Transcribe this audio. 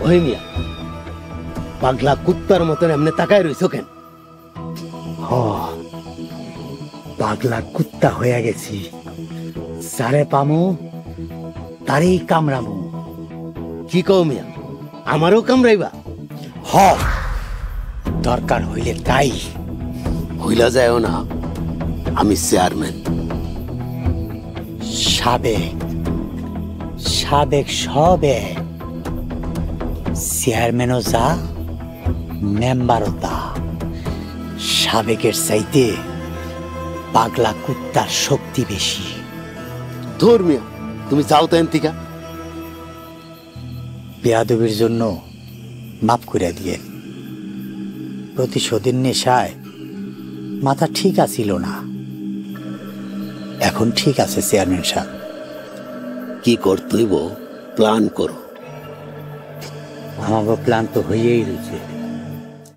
ওই মিয়া পাগলা কুত্তার মতন এমনি তাকায় রইছো কেন? পাগলা কুত্তা হয়ে গেছি, সারে পামু তারেই কামড়ামু। কি কও মিয়া, আমারও কামড়াইবা? দরকার হইলে তাই। হইলা যায়ও না, আমি চেয়ারম্যান। সাবেক সাবেক সবে চেয়ারম্যানও যা, মেম্বারও তা। সাবেকের চাইতে পাগলা কুত্তার শক্তি বেশি। ধর মিয়া, তুমি যাও তো এনতিকা। বেয়াদবির জন্য মাফ করে দিয়ে। প্রতিশোধের নেশায় মাথা ঠিক আছিল না, এখন ঠিক আছে চেয়ারম্যান সাহেব। কি করতেইব প্ল্যান করো। আমাকে প্ল্যান তো হয়েই রয়েছে।